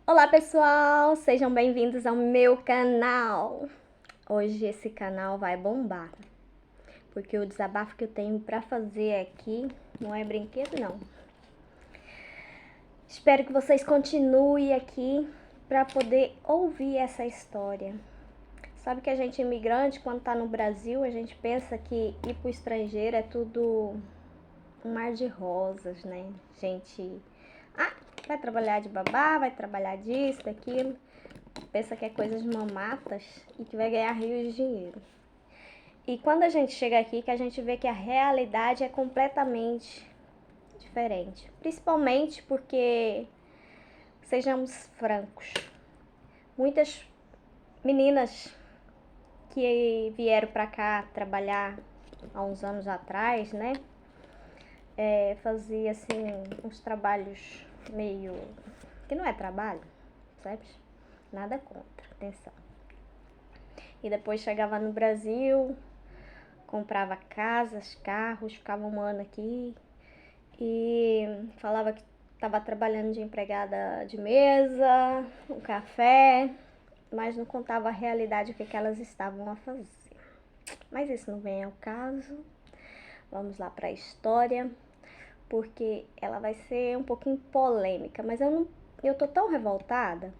Olá pessoal, sejam bem-vindos ao meu canal. Hoje esse canal vai bombar, porque o desabafo que eu tenho pra fazer aqui não é brinquedo não. Espero que vocês continuem aqui pra poder ouvir essa história. Sabe que a gente imigrante, quando tá no Brasil, a gente pensa que ir pro estrangeiro é tudo um mar de rosas, né? Gente, vai trabalhar de babá, vai trabalhar disso, daquilo. Pensa que é coisa de mamatas e que vai ganhar rios de dinheiro. E quando a gente chega aqui, que a gente vê que a realidade é completamente diferente. Principalmente porque, sejamos francos, muitas meninas que vieram pra cá trabalhar há uns anos atrás, né? Fazia assim uns trabalhos meio... que não é trabalho, sabe? Nada contra, atenção. E depois chegava no Brasil, comprava casas, carros, ficava um ano aqui e falava que estava trabalhando de empregada de mesa, um café, mas não contava a realidade, o que elas estavam a fazer. Mas isso não vem ao caso. Vamos lá para a história, porque ela vai ser um pouquinho polêmica, mas eu tô tão revoltada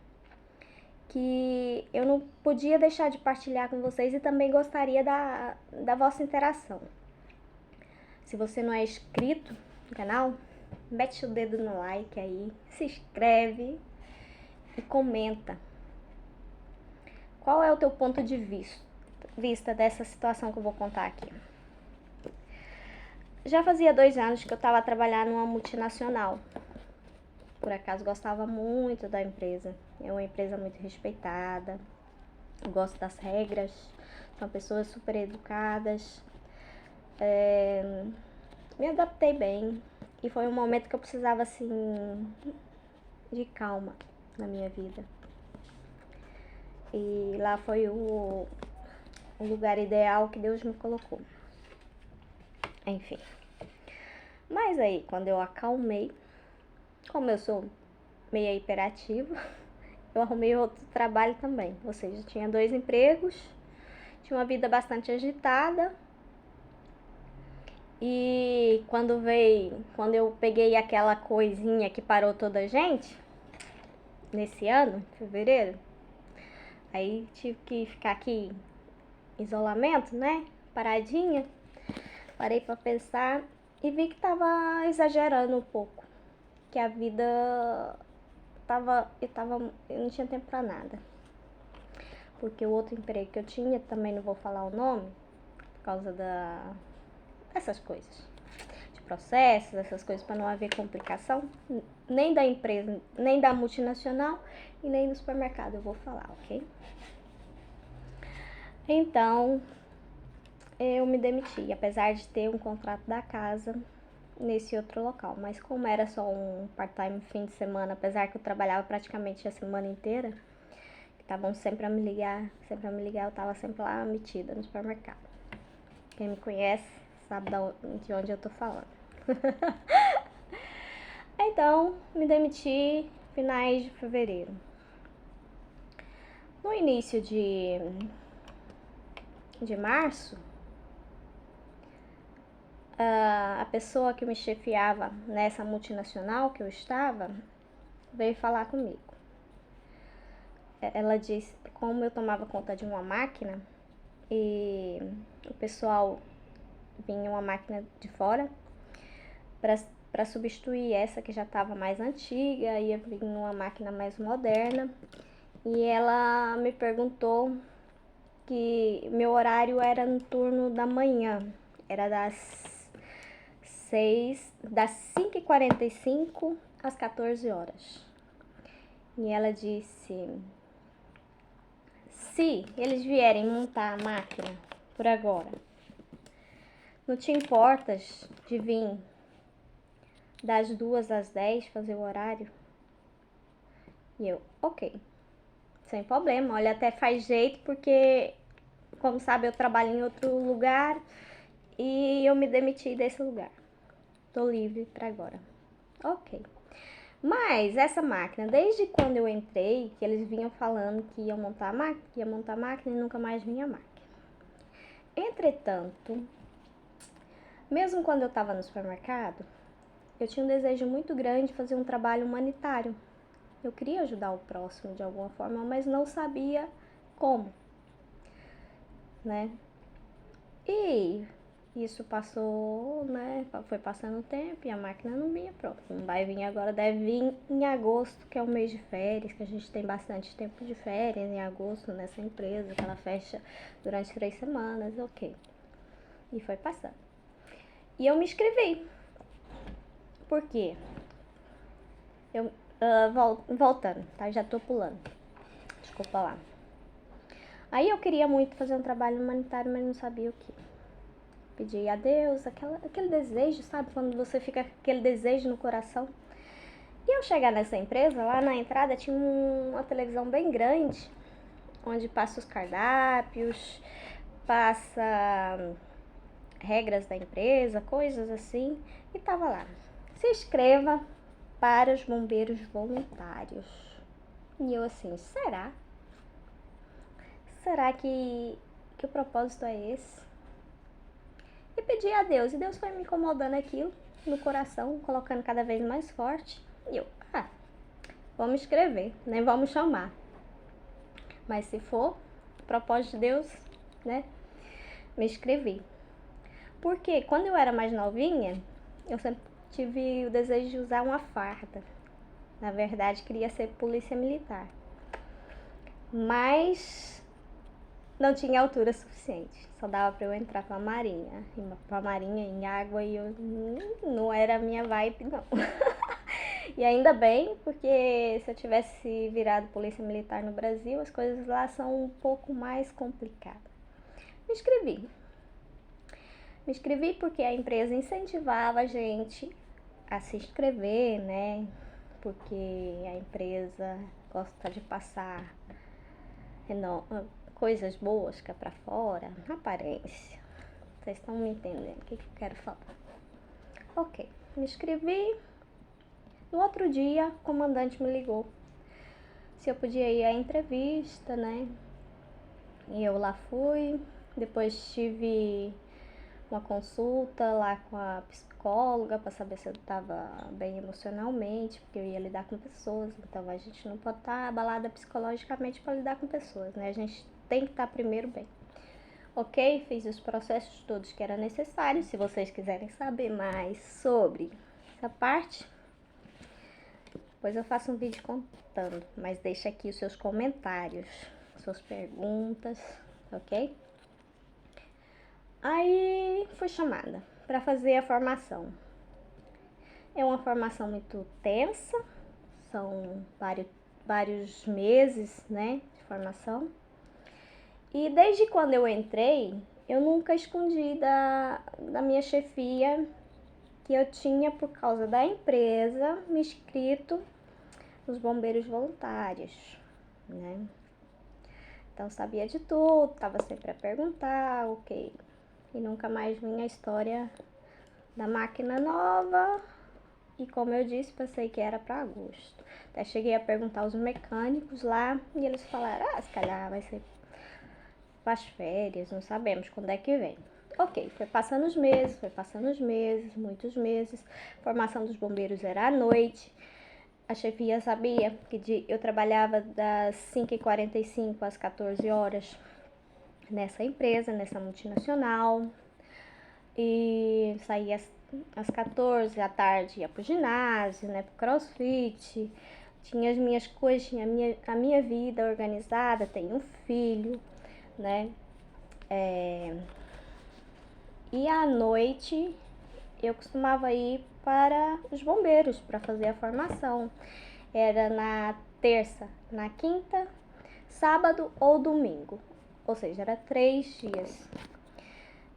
que eu não podia deixar de partilhar com vocês e também gostaria da vossa interação. Se você não é inscrito no canal, mete o dedo no like aí, se inscreve e comenta. Qual é o teu ponto de vista dessa situação que eu vou contar aqui? Já fazia 2 anos que eu estava trabalhando numa multinacional. Por acaso gostava muito da empresa. É uma empresa muito respeitada. Eu gosto das regras. São pessoas super educadas. Me adaptei bem. E foi um momento que eu precisava, assim, de calma na minha vida. E lá foi o lugar ideal que Deus me colocou. Enfim. Mas aí, quando eu acalmei, como eu sou meio hiperativa, eu arrumei outro trabalho também. Ou seja, tinha 2 empregos, tinha uma vida bastante agitada. E quando eu peguei aquela coisinha que parou toda a gente, nesse ano, em fevereiro, aí tive que ficar aqui em isolamento, né? Paradinha. Parei pra pensar e vi que tava exagerando um pouco. Que a vida eu não tinha tempo pra nada. Porque o outro emprego que eu tinha, também não vou falar o nome, por causa dessas coisas. De processos, essas coisas, para não haver complicação. Nem da empresa, nem da multinacional e nem do supermercado eu vou falar, ok? Então, eu me demiti, apesar de ter um contrato da casa nesse outro local. Mas como era só um part-time fim de semana, apesar que eu trabalhava praticamente a semana inteira, estavam sempre a me ligar, eu tava sempre lá metida no supermercado. Quem me conhece sabe de onde eu tô falando. Então, me demiti finais de fevereiro. No início de março, a pessoa que me chefiava nessa multinacional que eu estava veio falar comigo. Ela disse como eu tomava conta de uma máquina e o pessoal vinha uma máquina de fora para substituir essa que já estava mais antiga, ia vir uma máquina mais moderna. E ela me perguntou que meu horário era no turno da manhã, era das 5h45 às 14 horas. E ela disse: se eles vierem montar a máquina por agora, não te importas de vir das 2 às 10 fazer o horário? E eu, ok, sem problema. Olha, até faz jeito porque, como sabe, eu trabalho em outro lugar e eu me demiti desse lugar. Tô livre pra agora. Ok. Mas essa máquina, desde quando eu entrei, que eles vinham falando que iam montar a máquina e nunca mais vinha a máquina. Entretanto, mesmo quando eu estava no supermercado, eu tinha um desejo muito grande de fazer um trabalho humanitário. Eu queria ajudar o próximo de alguma forma, mas não sabia como, né? E isso passou, né? Foi passando o tempo e a máquina não vinha, pronto. Não vai vir agora, deve vir em agosto, que é o mês de férias, que a gente tem bastante tempo de férias em agosto nessa empresa, que ela fecha durante 3 semanas, ok. E foi passando. E eu me inscrevi. Por quê? Eu, voltando, tá? Já tô pulando. Desculpa lá. Aí eu queria muito fazer um trabalho humanitário, mas não sabia o que. Pedi a Deus, aquele desejo, sabe? Quando você fica com aquele desejo no coração. E eu chegar nessa empresa, lá na entrada tinha uma televisão bem grande, onde passa os cardápios, passa regras da empresa, coisas assim. E tava lá: se inscreva para os bombeiros voluntários. E eu assim, será? Será que o propósito é esse? E pedi a Deus, e Deus foi me incomodando aquilo no coração, colocando cada vez mais forte. E eu, vamos escrever, nem vamos chamar. Mas se for propósito de Deus, né, me inscrevi. Porque quando eu era mais novinha, eu sempre tive o desejo de usar uma farda. Na verdade, queria ser polícia militar. Mas não tinha altura suficiente. Só dava pra eu entrar pra marinha. Pra marinha em água, e eu não era a minha vibe, não. E ainda bem, porque se eu tivesse virado polícia militar no Brasil, as coisas lá são um pouco mais complicadas. Me inscrevi. Me inscrevi porque a empresa incentivava a gente a se inscrever, né? Porque a empresa gosta de passar coisas boas que é pra fora, aparência. Vocês estão me entendendo o que eu quero falar? Ok, me inscrevi. No outro dia, o comandante me ligou se eu podia ir à entrevista, né? E eu lá fui. Depois tive uma consulta lá com a psicóloga para saber se eu estava bem emocionalmente, porque eu ia lidar com pessoas. Então a gente não pode estar abalada psicologicamente para lidar com pessoas, né? A gente tem que estar primeiro bem. Ok, fiz os processos todos que era necessário. Se vocês quiserem saber mais sobre essa parte, depois eu faço um vídeo contando, mas deixa aqui os seus comentários, suas perguntas, ok? Aí fui chamada para fazer a formação. É uma formação muito tensa, são vários meses, né, de formação. E desde quando eu entrei, eu nunca escondi da minha chefia que eu tinha, por causa da empresa, me inscrito nos bombeiros voluntários, né? Então sabia de tudo, tava sempre a perguntar, ok. E nunca mais vinha a história da máquina nova. E como eu disse, pensei que era para agosto. Até cheguei a perguntar aos mecânicos lá e eles falaram: se calhar vai ser para as férias, não sabemos quando é que vem. Ok, foi passando os meses, muitos meses. A formação dos bombeiros era à noite. A chefia sabia que eu trabalhava das 5h45 às 14 horas nessa empresa, nessa multinacional. E saía às 14 à tarde, ia pro ginásio, né, pro crossfit. Tinha as minhas coisas, tinha a minha vida organizada, tenho um filho, né. E à noite eu costumava ir para os bombeiros para fazer a formação. Era na terça, na quinta, sábado ou domingo. Ou seja, era 3 dias.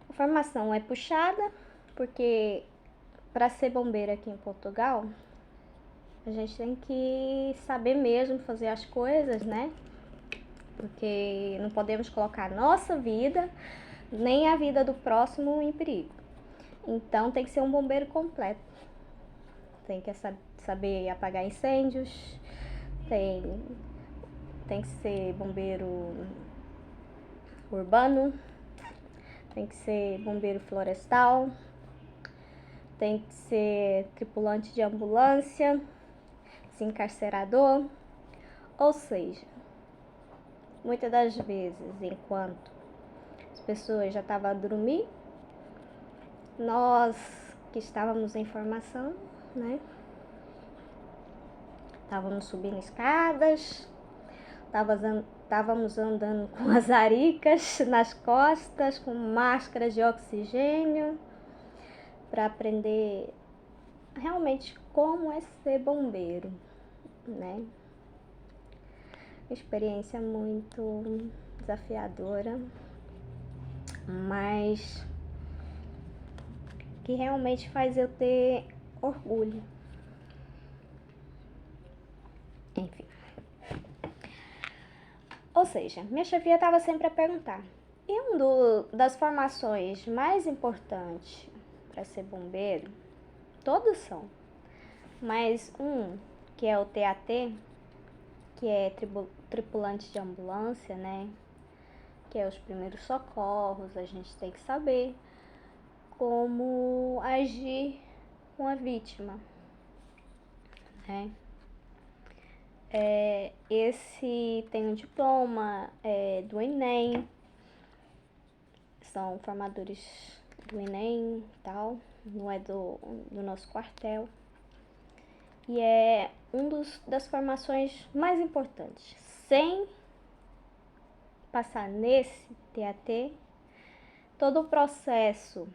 A formação é puxada, porque para ser bombeiro aqui em Portugal, a gente tem que saber mesmo fazer as coisas, né? Porque não podemos colocar a nossa vida, nem a vida do próximo em perigo. Então tem que ser um bombeiro completo. Tem que saber apagar incêndios, tem que ser bombeiro urbano, tem que ser bombeiro florestal, tem que ser tripulante de ambulância, desencarcerador. Ou seja, muitas das vezes, enquanto as pessoas já estavam a dormir, nós que estávamos em formação, né? Estávamos subindo escadas, estávamos andando com as aricas nas costas, com máscaras de oxigênio, para aprender realmente como é ser bombeiro, né? Experiência muito desafiadora, mas que realmente faz eu ter orgulho. Enfim. Ou seja, minha chefia estava sempre a perguntar: e das formações mais importantes para ser bombeiro, todos são, mas que é o TAT, que é tripulante de ambulância, né? Que é os primeiros socorros, a gente tem que saber como agir com a vítima, né? Esse tem um diploma do Enem, são formadores do Enem e tal, não é do nosso quartel. E é das formações mais importantes. Sem passar nesse TAT, todo o processo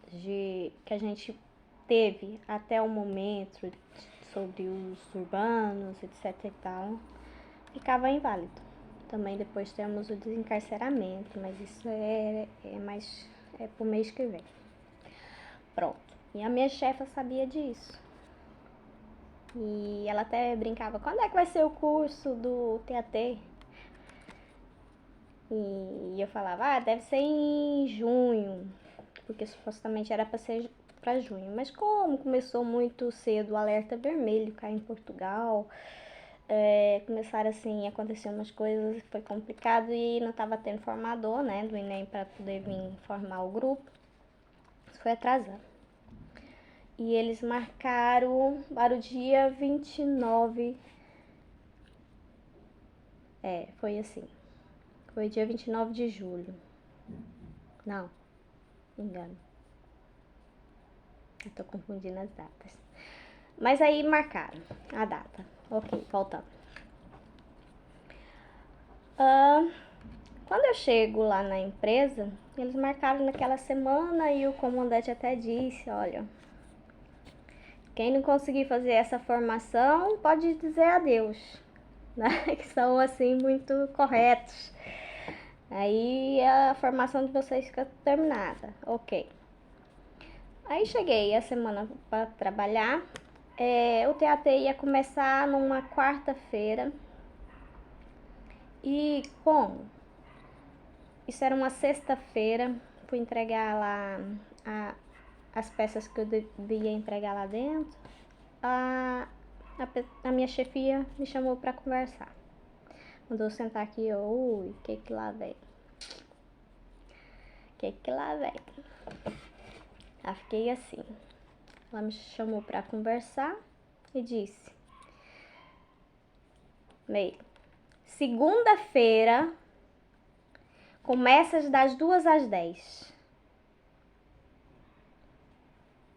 que a gente teve até o momento sobre os urbanos, etc e tal, ficava inválido. Também depois temos o desencarceramento, mas isso é pro mês que vem. Pronto. E a minha chefa sabia disso. E ela até brincava: quando é que vai ser o curso do TAT? E eu falava: deve ser em junho, porque supostamente era para ser para junho. Mas como começou muito cedo o alerta vermelho cá em Portugal, começaram assim a acontecer umas coisas, foi complicado e não estava tendo formador, né, do Enem para poder vir formar o grupo. Isso foi atrasado. E eles marcaram para o dia 29. Foi assim. Foi dia 29 de julho. Não, engano. Eu tô confundindo as datas. Mas aí marcaram a data. Ok, voltando. Quando eu chego lá na empresa, eles marcaram naquela semana e o comandante até disse: olha, quem não conseguir fazer essa formação pode dizer adeus, né? Que são assim muito corretos. Aí a formação de vocês fica terminada. Ok. Aí cheguei a semana para trabalhar. O TAT ia começar numa quarta-feira. E como? Isso era uma sexta-feira. Fui entregar lá as peças que eu devia entregar lá dentro. A minha chefia me chamou para conversar. Mandou sentar aqui, ui, que lá vem? Que lá vem? Aí fiquei assim. Ela me chamou para conversar e disse: Meio, segunda-feira começa das 2 às 10.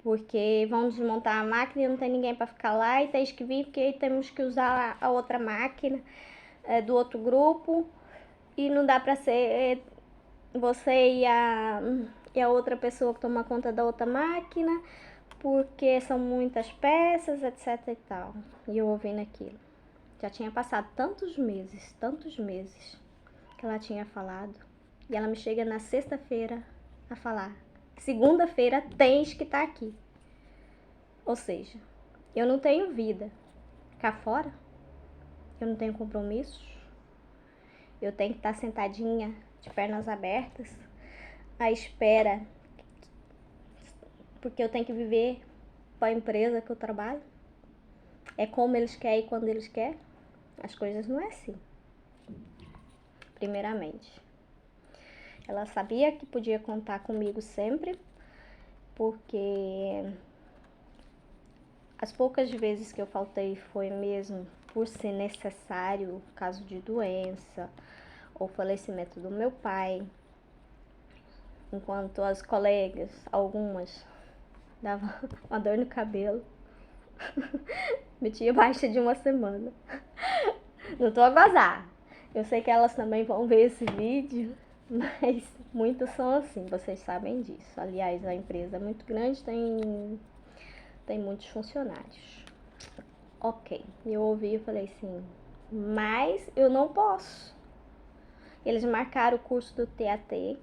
Porque vão desmontar a máquina e não tem ninguém para ficar lá e tens que vir porque temos que usar a outra máquina do outro grupo e não dá para ser você e a outra pessoa que toma conta da outra máquina porque são muitas peças, etc e tal. E eu ouvindo aquilo. Já tinha passado tantos meses que ela tinha falado. E ela me chega na sexta-feira a falar: segunda-feira tens que estar aqui. Ou seja, eu não tenho vida cá fora, eu não tenho compromissos, eu tenho que estar sentadinha de pernas abertas à espera, porque eu tenho que viver para a empresa que eu trabalho. é como eles querem e quando eles querem. As coisas não é assim. Primeiramente, ela sabia que podia contar comigo sempre, porque as poucas vezes que eu faltei foi mesmo por ser necessário, caso de doença ou falecimento do meu pai, enquanto as colegas, algumas, davam uma dor no cabelo, metia baixa de uma semana. Não tô a gozar. Eu sei que elas também vão ver esse vídeo, mas muitas são assim, vocês sabem disso. Aliás, a empresa é muito grande, tem muitos funcionários. Ok, eu ouvi e falei assim, mas eu não posso. Eles marcaram o curso do TAT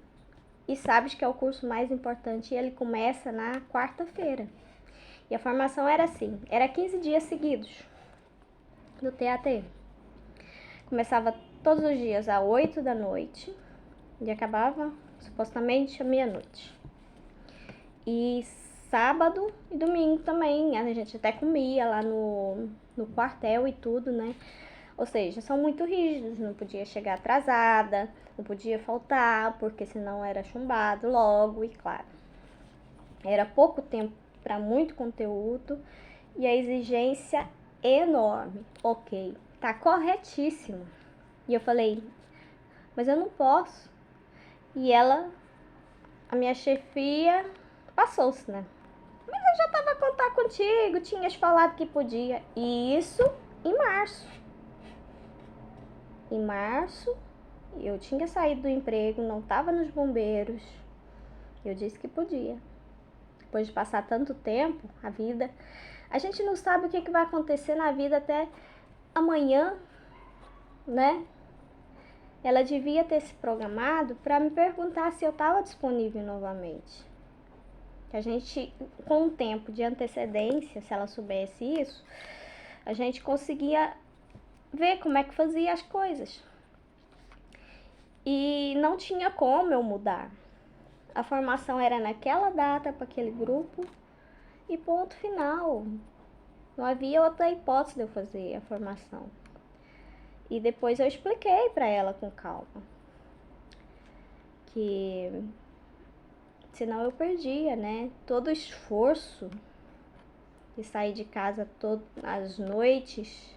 e sabes que é o curso mais importante e ele começa na quarta-feira. E a formação era assim, era 15 dias seguidos do TAT. Começava todos os dias às 8 da noite e acabava supostamente à meia-noite. E sábado e domingo também, a gente até comia lá no quartel e tudo, né? Ou seja, são muito rígidos, não podia chegar atrasada, não podia faltar, porque senão era chumbado logo, e claro, era pouco tempo para muito conteúdo e a exigência enorme. Ok, tá corretíssimo. E eu falei, mas eu não posso. E ela, a minha chefia, passou-se, né? Mas eu já tava a contar contigo, tinhas falado que podia. E isso em março. Em março, eu tinha saído do emprego, não tava nos bombeiros. Eu disse que podia. Depois de passar tanto tempo, a vida... A gente não sabe o que vai acontecer na vida até amanhã, né? Ela devia ter se programado para me perguntar se eu estava disponível novamente. Que a gente, com um tempo de antecedência, se ela soubesse isso, a gente conseguia ver como é que fazia as coisas. E não tinha como eu mudar. A formação era naquela data para aquele grupo e ponto final. Não havia outra hipótese de eu fazer a formação. E depois eu expliquei para ela com calma que senão eu perdia, né? Todo o esforço de sair de casa todas as noites,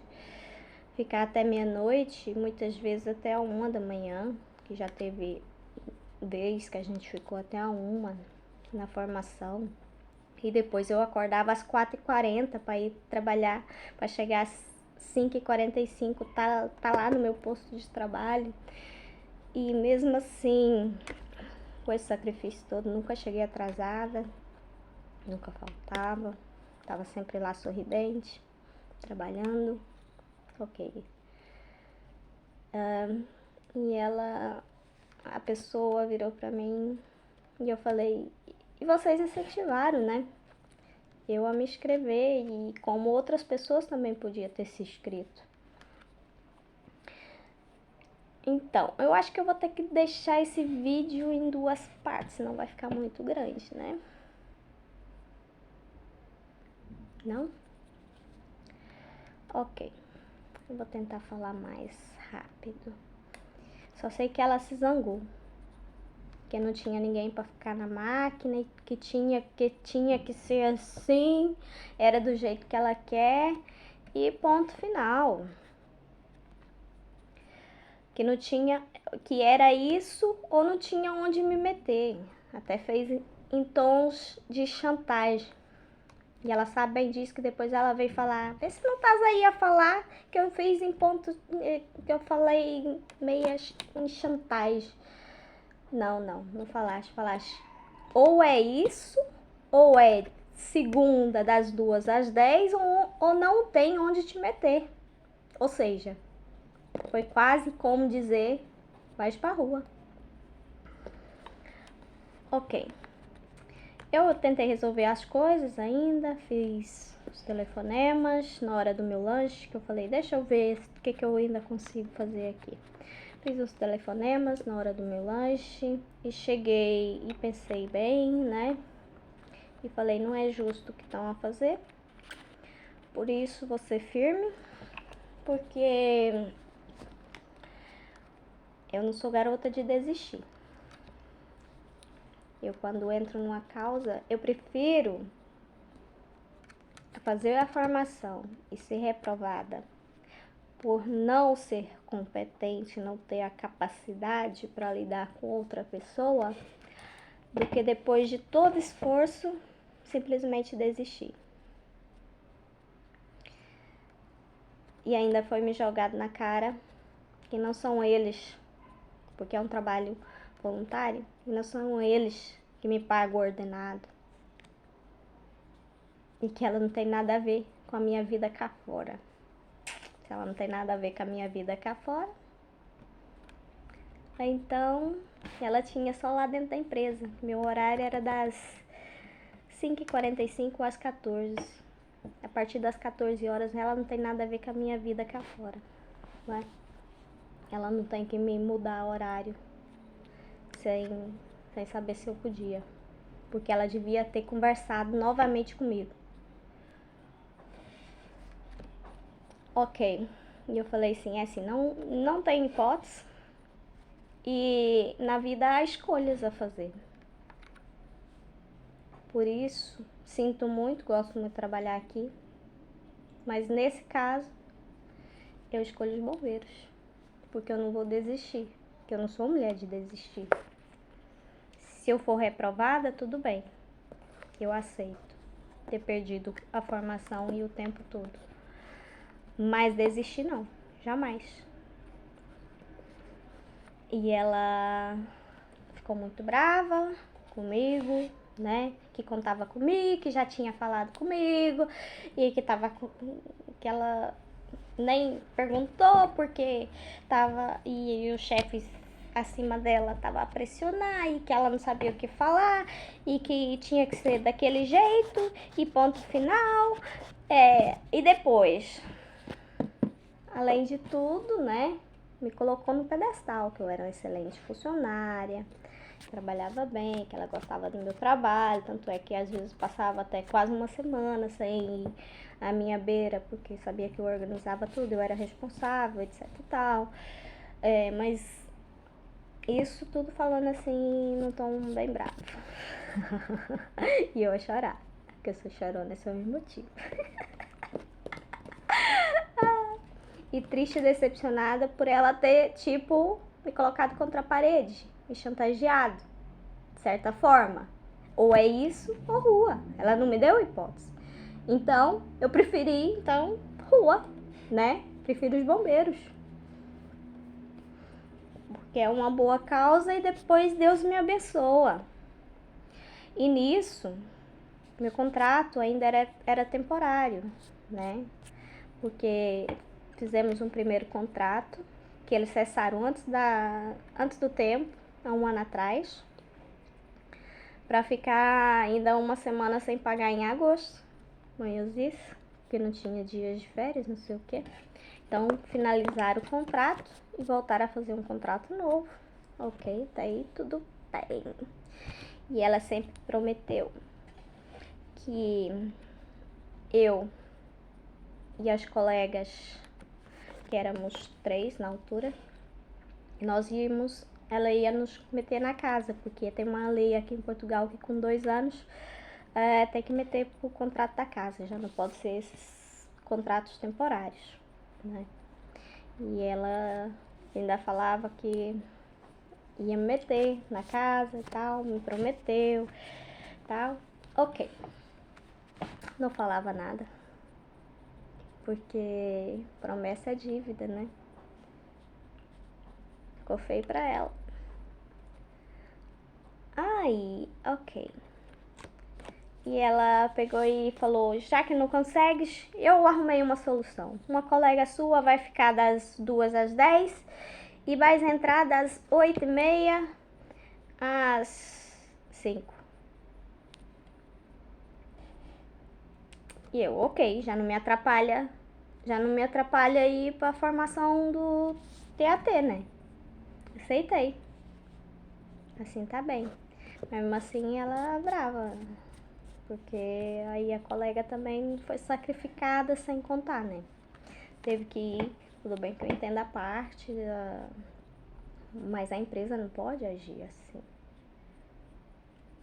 ficar até meia-noite, muitas vezes até a 1 da manhã, que já teve vez que a gente ficou até a 1 na formação. E depois eu acordava às 4h40 para ir trabalhar, para chegar às 5h45, tá lá no meu posto de trabalho. E mesmo assim, com esse sacrifício todo, nunca cheguei atrasada, nunca faltava, estava sempre lá sorridente, trabalhando, ok. E a pessoa virou pra mim e eu falei, e vocês incentivaram, né? Eu a me inscrever e como outras pessoas também podiam ter se inscrito. Então, eu acho que eu vou ter que deixar esse vídeo em 2 partes, senão vai ficar muito grande, né? Não? Ok. Eu vou tentar falar mais rápido. Só sei que ela se zangou. Que não tinha ninguém para ficar na máquina, e que tinha que ser assim, era do jeito que ela quer e ponto final. Que não tinha, que era isso ou não tinha onde me meter. Até fez em tons de chantagem. E ela sabe bem disso, que depois ela veio falar, vê se não estás aí a falar que eu fiz em ponto, que eu falei meio em chantagem. Não falaste. Ou é isso, ou é segunda das 2 às 10, ou não tem onde te meter. Ou seja, foi quase como dizer, vai pra rua. Ok. Eu tentei resolver as coisas ainda, fiz os telefonemas na hora do meu lanche, que eu falei, deixa eu ver o que eu ainda consigo fazer aqui. Fiz os telefonemas na hora do meu lanche e cheguei e pensei bem, né? E falei, não é justo o que estão a fazer, Por isso, vou ser firme, porque eu não sou garota de desistir. Eu, quando entro numa causa, eu prefiro fazer a formação e ser reprovada por não ser competente, não ter a capacidade para lidar com outra pessoa, do que depois de todo esforço, simplesmente desistir. E ainda foi me jogado na cara que não são eles, porque é um trabalho voluntário, e não são eles que me pagam ordenado. E que ela não tem nada a ver com a minha vida cá fora. Se ela não tem nada a ver com a minha vida cá fora, então ela tinha só lá dentro da empresa. Meu horário era das 5h45 às 14. A partir das 14 horas, ela não tem nada a ver com a minha vida cá fora, né? Ela não tem que me mudar horário sem saber se eu podia, porque ela devia ter conversado novamente comigo. Ok, e eu falei assim, não tem hipótese, e na vida há escolhas a fazer. Por isso, sinto muito, gosto muito de trabalhar aqui, mas nesse caso, eu escolho os bombeiros, porque eu não vou desistir, porque eu não sou mulher de desistir. Se eu for reprovada, tudo bem, eu aceito ter perdido a formação e o tempo todo, mas desistir não, jamais. E ela ficou muito brava comigo, né? Que contava comigo, que já tinha falado comigo e que ela nem perguntou porque tava e os chefes acima dela tava a pressionar e que ela não sabia o que falar e que tinha que ser daquele jeito e ponto final. E depois, além de tudo, né, me colocou no pedestal, que eu era uma excelente funcionária, trabalhava bem, que ela gostava do meu trabalho, tanto é que às vezes passava até quase uma semana sem ir à minha beira, porque sabia que eu organizava tudo, eu era responsável, etc e tal. Mas isso tudo falando assim num tom bem bravo. E eu ia chorar, porque eu sou chorona, esse é o meu motivo. E triste e decepcionada por ela ter, tipo, me colocado contra a parede, me chantageado, de certa forma. Ou é isso ou rua. Ela não me deu hipótese. Então, eu preferi, rua, né? Prefiro os bombeiros. Porque é uma boa causa e depois Deus me abençoa. E nisso, meu contrato ainda era temporário, né? Porque fizemos um primeiro contrato, que eles cessaram antes do tempo, há um ano atrás, para ficar ainda uma semana sem pagar em agosto, manhãzinhos, porque não tinha dias de férias, não sei o que. Então, finalizaram o contrato e voltaram a fazer um contrato novo. Ok, tá aí tudo bem. E ela sempre prometeu que eu e as colegas, que éramos 3 na altura, ela ia nos meter na casa, porque tem uma lei aqui em Portugal que com 2 anos tem que meter pro contrato da casa, já não pode ser esses contratos temporários, né? E ela ainda falava que ia me meter na casa e tal, me prometeu, tal. Ok. Não falava nada, porque promessa é dívida, né? Ficou feio pra ela. Aí, ok. E ela pegou e falou, já que não consegues, eu arrumei uma solução. Uma colega sua vai ficar das 2 às 10 e vai entrar das 8h30 às 5. E eu, ok, já não me atrapalha ir pra formação do TAT, né? Aceitei. Assim tá bem. Mas mesmo assim ela brava. Porque aí a colega também foi sacrificada sem contar, né? Teve que ir, tudo bem que eu entendo a parte, mas a empresa não pode agir assim.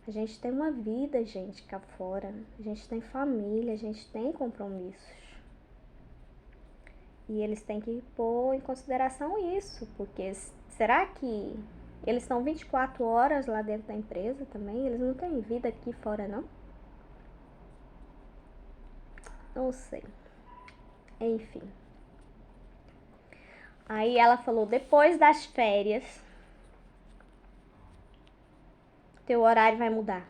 A gente tem uma vida, gente, cá fora. A gente tem família, a gente tem compromissos. E eles têm que pôr em consideração isso, porque será que eles estão 24 horas lá dentro da empresa também? Eles não têm vida aqui fora, não? Não sei. Enfim. Aí ela falou, depois das férias, teu horário vai mudar.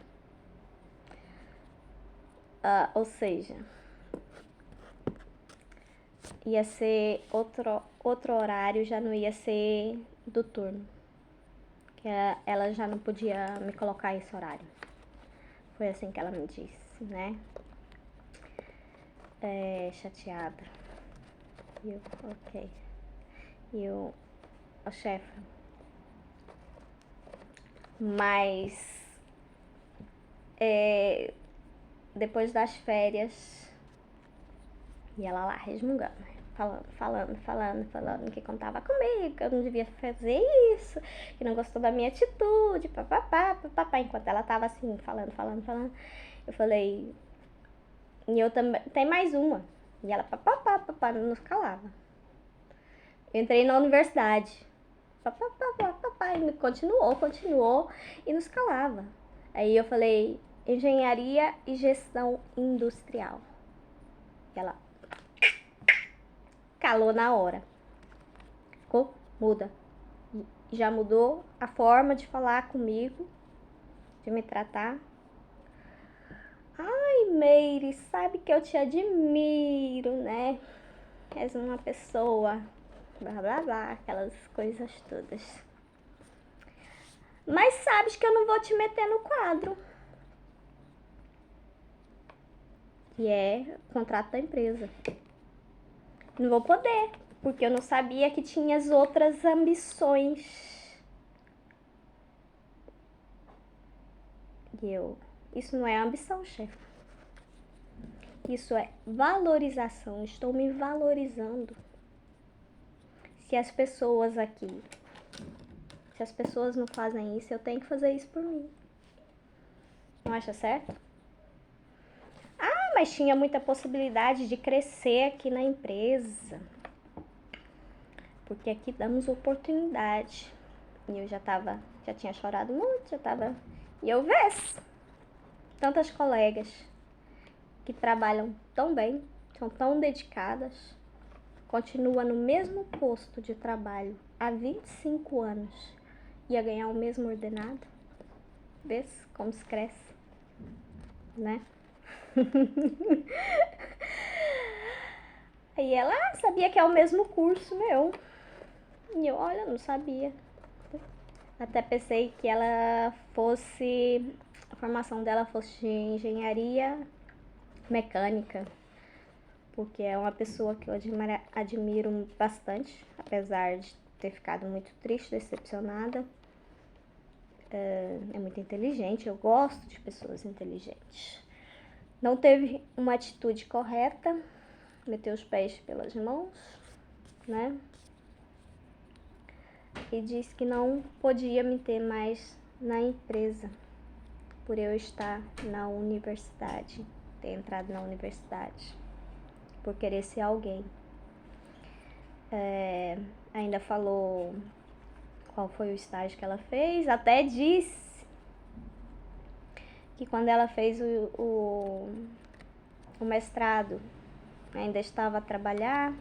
Ou seja, ia ser outro horário, já não ia ser do turno. Que ela já não podia me colocar esse horário. Foi assim que ela me disse, né? Chateada. E eu, ok. E eu, a chefe. Mas depois das férias, e ela lá resmungando, falando que contava comigo, que eu não devia fazer isso, que não gostou da minha atitude, papapá. Enquanto ela tava assim, falando, eu falei, e eu também, tem mais uma. E ela papapá, não nos calava. Eu entrei na universidade, papapá, e continuou, e nos calava. Aí eu falei, engenharia e gestão industrial. E ela calou na hora. Ficou muda. Já mudou a forma de falar comigo, de me tratar. Ai, Meire, sabe que eu te admiro, né? És uma pessoa, blá blá blá, aquelas coisas todas. Mas sabes que eu não vou te meter no quadro. Que é o contrato da empresa. Não vou poder, porque eu não sabia que tinha as outras ambições. E eu, isso não é ambição, chefe. Isso é valorização. Estou me valorizando. Se as pessoas aqui, se as pessoas não fazem isso, eu tenho que fazer isso por mim. Não acha certo? Mas tinha muita possibilidade de crescer aqui na empresa. Porque aqui damos oportunidade. E eu já tinha chorado muito, E eu vejo tantas colegas que trabalham tão bem, são tão dedicadas, continuam no mesmo posto de trabalho há 25 anos e a ganhar o mesmo ordenado. Vê como se cresce, né? Aí ela sabia que é o mesmo curso meu. E eu, olha, não sabia. Até pensei que a formação dela fosse de engenharia mecânica, porque é uma pessoa que eu admiro bastante, apesar de ter ficado muito triste, decepcionada. É muito inteligente, eu gosto de pessoas inteligentes. Não teve uma atitude correta, meteu os pés pelas mãos, né? E disse que não podia me ter mais na empresa por eu estar na universidade, ter entrado na universidade, por querer ser alguém. Ainda falou qual foi o estágio que ela fez, até disse que quando ela fez o mestrado, ainda estava a trabalhar,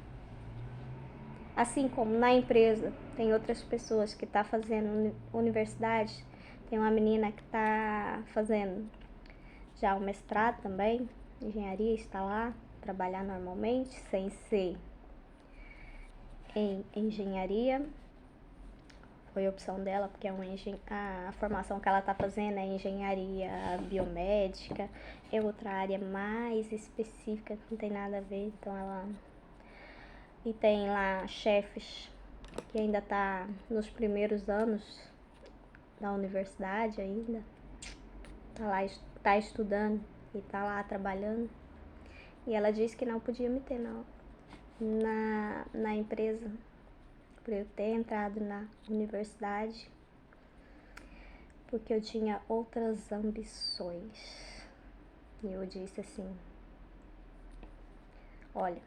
assim como na empresa tem outras pessoas que estão fazendo universidade, tem uma menina que está fazendo já o mestrado também, engenharia, está lá, trabalhar normalmente, sem ser em engenharia. Foi a opção dela, porque a formação que ela está fazendo é engenharia biomédica, é outra área mais específica, que não tem nada a ver, então ela... E tem lá chefes que ainda tá nos primeiros anos da universidade ainda, tá lá, tá estudando, e tá lá trabalhando. E ela disse que não podia me ter na empresa, por eu ter entrado na universidade, porque eu tinha outras ambições. E eu disse assim: olha,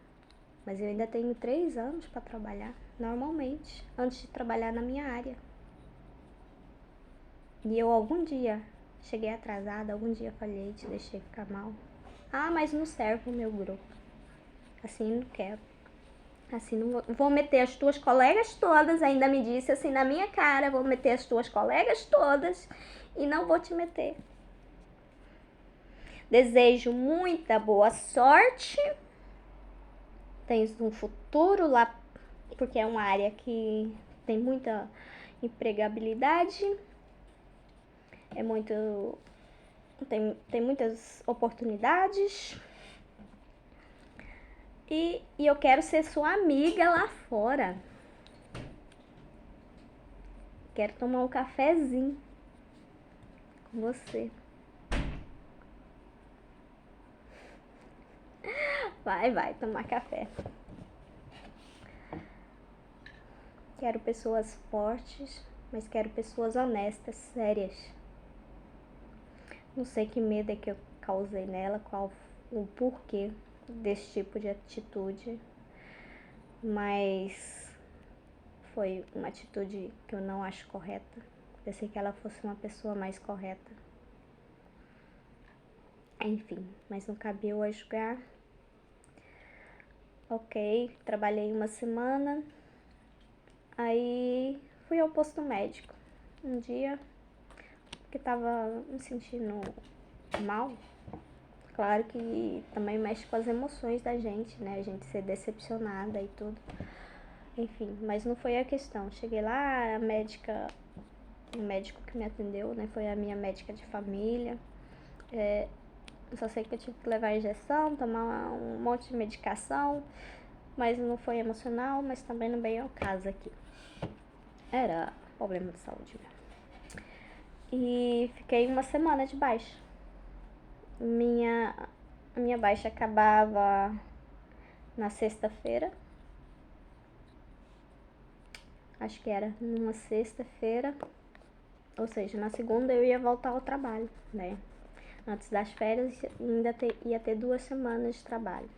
mas eu ainda tenho 3 anos para trabalhar, normalmente, antes de trabalhar na minha área. E eu algum dia cheguei atrasada, algum dia falhei, te deixei ficar mal. Ah, mas não serve o meu grupo. Assim não quero. Assim não vou meter as tuas colegas todas, ainda me disse assim na minha cara, vou meter as tuas colegas todas e não vou te meter. Desejo muita boa sorte. Tens um futuro lá, porque é uma área que tem muita empregabilidade. É muito... Tem muitas oportunidades. E eu quero ser sua amiga lá fora. Quero tomar um cafezinho com você. Vai tomar café. Quero pessoas fortes, mas quero pessoas honestas, sérias. Não sei que medo é que eu causei nela, qual o porquê desse tipo de atitude, mas foi uma atitude que eu não acho correta. Pensei que ela fosse uma pessoa mais correta. Enfim, mas não cabia eu a julgar. Ok, trabalhei uma semana, aí fui ao posto médico um dia, porque tava me sentindo mal. Claro que também mexe com as emoções da gente, né? A gente ser decepcionada e tudo. Enfim, mas não foi a questão. Cheguei lá, o médico que me atendeu, né? Foi a minha médica de família. Eu só sei que eu tive que levar a injeção, tomar um monte de medicação, mas não foi emocional, mas também não veio ao caso aqui. Era problema de saúde mesmo. E fiquei uma semana de baixa. Minha baixa acabava na sexta-feira. Acho que era numa sexta-feira. Ou seja, na segunda eu ia voltar ao trabalho, né? Antes das férias ainda ia ter 2 semanas de trabalho.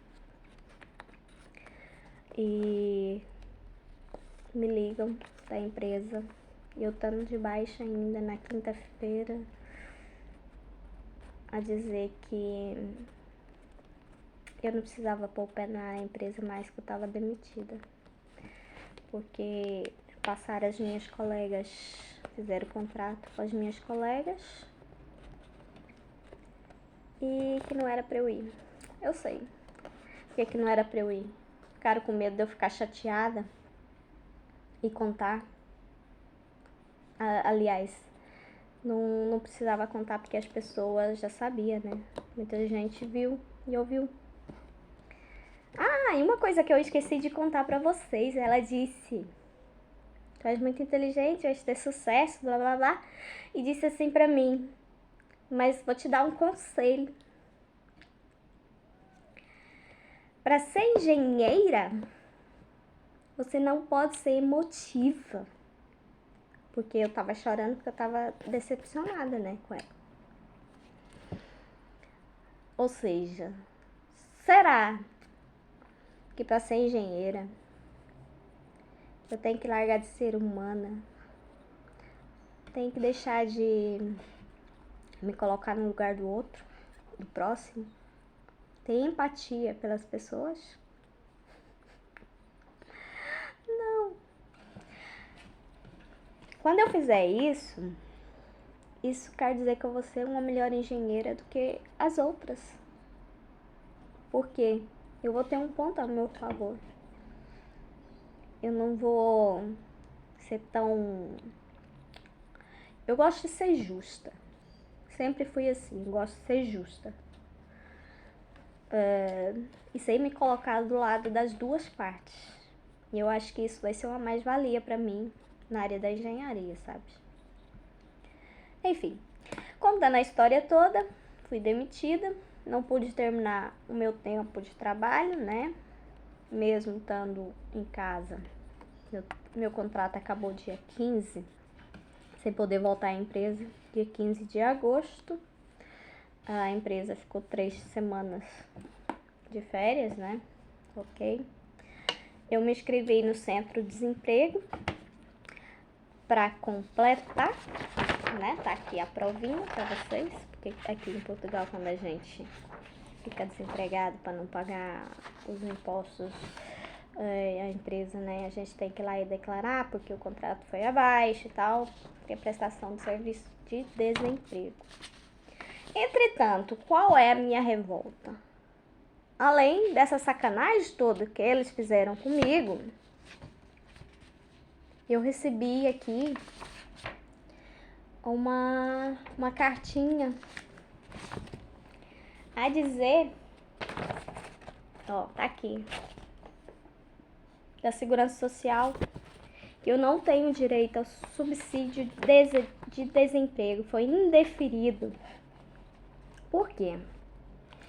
E me ligam da empresa. Eu estando de baixa ainda na quinta-feira, a dizer que eu não precisava pôr o pé na empresa mais, que eu estava demitida. Porque passaram as minhas colegas, fizeram contrato com as minhas colegas e que não era pra eu ir. Eu sei que não era pra eu ir. Ficaram com medo de eu ficar chateada e contar. Aliás, não precisava contar porque as pessoas já sabiam, né? Muita gente viu e ouviu. Ah, e uma coisa que eu esqueci de contar pra vocês, ela disse: tu és muito inteligente, vais ter sucesso, blá blá blá. E disse assim pra mim: mas vou te dar um conselho. Pra ser engenheira, você não pode ser emotiva. Porque eu tava chorando, porque eu tava decepcionada, né, com ela. Ou seja, será que pra ser engenheira eu tenho que largar de ser humana? Tenho que deixar de me colocar no lugar do outro, do próximo? Ter empatia pelas pessoas? Não. Quando eu fizer isso quer dizer que eu vou ser uma melhor engenheira do que as outras. Porque eu vou ter um ponto a meu favor. Eu não vou ser tão... Eu gosto de ser justa. Sempre fui assim, gosto de ser justa. E sei me colocar do lado das duas partes. E eu acho que isso vai ser uma mais-valia pra mim na área da engenharia, sabe? Enfim, contando a história toda, fui demitida. não pude terminar o meu tempo de trabalho, né? Mesmo estando em casa. Meu contrato acabou dia 15, sem poder voltar à empresa dia 15 de agosto. A empresa ficou 3 semanas de férias, né? Ok. Eu me inscrevi no Centro de Desemprego para completar, né? Tá aqui a provinha para vocês, porque aqui em Portugal, quando a gente fica desempregado para não pagar os impostos, a empresa, né? A gente tem que ir lá e declarar porque o contrato foi abaixo e tal, que é prestação de serviço de desemprego. Entretanto, qual é a minha revolta? Além dessa sacanagem toda que eles fizeram comigo, eu recebi aqui uma cartinha a dizer, ó, tá aqui, da Segurança Social, que eu não tenho direito ao subsídio de desemprego, foi indeferido. Por quê?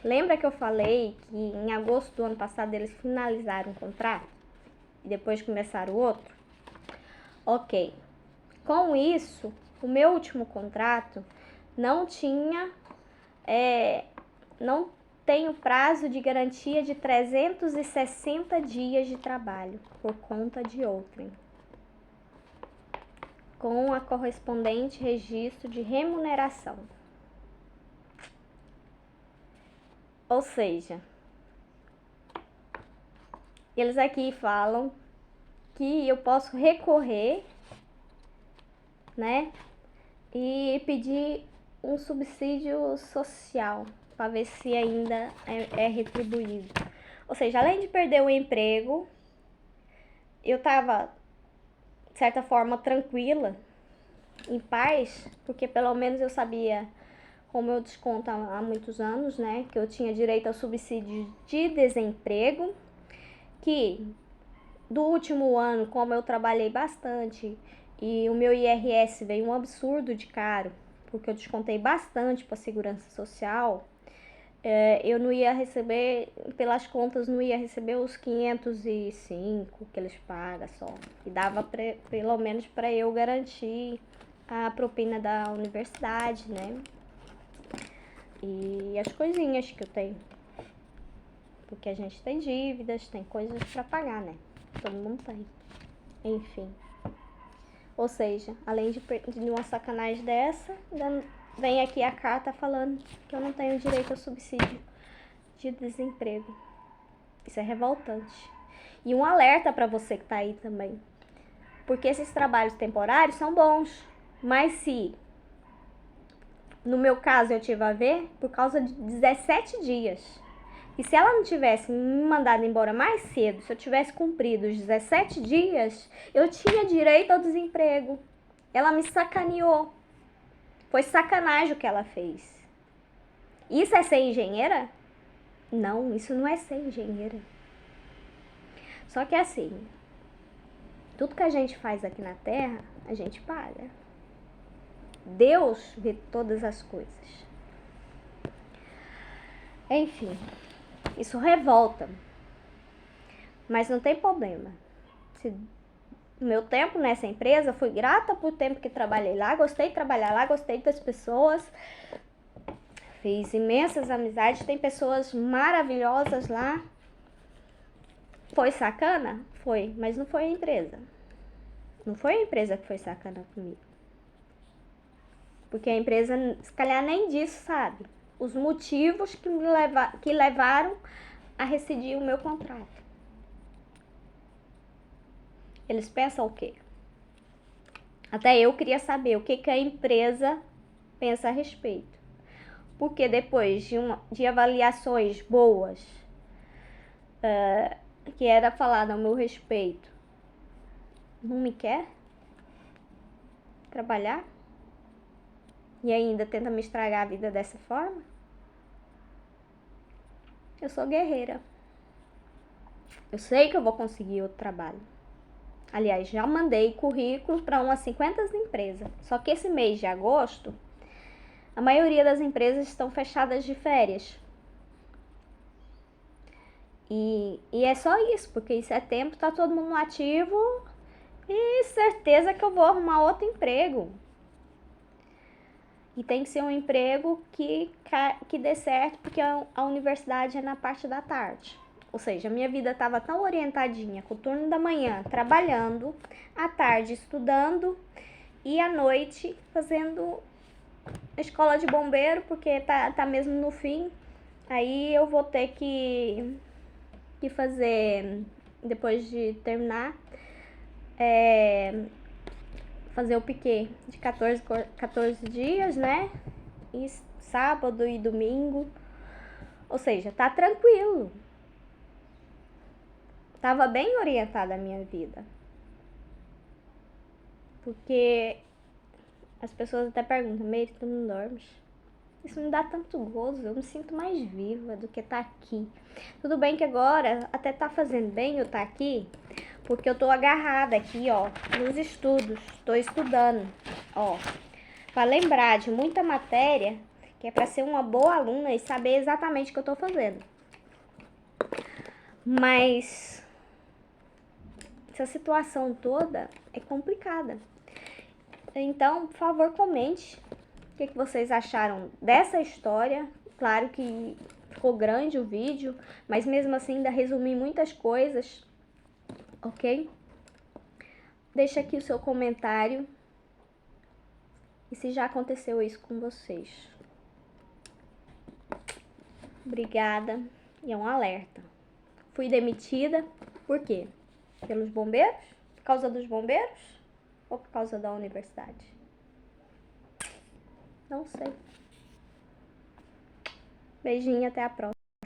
Lembra que eu falei que em agosto do ano passado eles finalizaram um contrato e depois começaram outro? Ok. Com isso, o meu último contrato não tem o prazo de garantia de 360 dias de trabalho por conta de outrem, com a correspondente registro de remuneração. Ou seja, eles aqui falam que eu posso recorrer, né, e pedir um subsídio social para ver se ainda é retribuído. Ou seja, além de perder o emprego, eu tava, de certa forma, tranquila, em paz, porque pelo menos eu sabia, como eu desconto há muitos anos, né, que eu tinha direito ao subsídio de desemprego, que do último ano, como eu trabalhei bastante e o meu IRS veio um absurdo de caro, porque eu descontei bastante para a Segurança Social, eu não ia receber, pelas contas, não ia receber os 505 que eles pagam só. E dava pelo menos para eu garantir a propina da universidade, né? E as coisinhas que eu tenho. Porque a gente tem dívidas, tem coisas para pagar, né? Todo mundo tem. Enfim. Ou seja, além de uma sacanagem dessa, vem aqui a carta falando que eu não tenho direito ao subsídio de desemprego. Isso é revoltante. E um alerta para você que tá aí também. Porque esses trabalhos temporários são bons. Mas se, no meu caso, eu tive a ver, por causa de 17 dias. E se ela não tivesse me mandado embora mais cedo, se eu tivesse cumprido os 17 dias, eu tinha direito ao desemprego. Ela me sacaneou. Foi sacanagem o que ela fez. Isso é ser engenheira? Não, isso não é ser engenheira. Só que assim, tudo que a gente faz aqui na Terra, a gente paga. Deus vê todas as coisas. Enfim, isso revolta. Mas não tem problema. Meu tempo nessa empresa, fui grata por tempo que trabalhei lá, gostei de trabalhar lá, gostei das pessoas, fiz imensas amizades, tem pessoas maravilhosas lá. Foi sacana? Foi, mas não foi a empresa. Não foi a empresa que foi sacana comigo. Porque a empresa, se calhar, nem disso sabe. Os motivos que levaram a rescindir o meu contrato. Eles pensam o quê? Até eu queria saber o que a empresa pensa a respeito. Porque depois de avaliações boas, que era falado ao meu respeito, não me quer trabalhar? E ainda tenta me estragar a vida dessa forma? Eu sou guerreira. Eu sei que eu vou conseguir outro trabalho. Aliás, já mandei currículo para umas 50 empresas. Só que esse mês de agosto, a maioria das empresas estão fechadas de férias. E é só isso, porque em setembro tá todo mundo no ativo e certeza que eu vou arrumar outro emprego. E tem que ser um emprego que dê certo, porque a universidade é na parte da tarde. Ou seja, a minha vida estava tão orientadinha, com o turno da manhã trabalhando, à tarde estudando e à noite fazendo escola de bombeiro, porque tá mesmo no fim. Aí eu vou ter que fazer, depois de terminar, fazer o piquê de 14 dias, né? E sábado e domingo. Ou seja, tá tranquilo. Tava bem orientada a minha vida. Porque as pessoas até perguntam, Meire, tu não dormes? Isso me dá tanto gozo, eu me sinto mais viva do que tá aqui. Tudo bem que agora até tá fazendo bem eu estar aqui, porque eu tô agarrada aqui, ó, nos estudos. Tô estudando, ó, pra lembrar de muita matéria, que é pra ser uma boa aluna e saber exatamente o que eu tô fazendo. Mas essa situação toda é complicada. Então, por favor, comente o que vocês acharam dessa história. Claro que ficou grande o vídeo, mas mesmo assim ainda resumi muitas coisas, ok? Deixa aqui o seu comentário e se já aconteceu isso com vocês. Obrigada, e é um alerta. Fui demitida, por quê? Pelos bombeiros? Por causa dos bombeiros? Ou por causa da universidade? Não sei. Beijinho, até a próxima.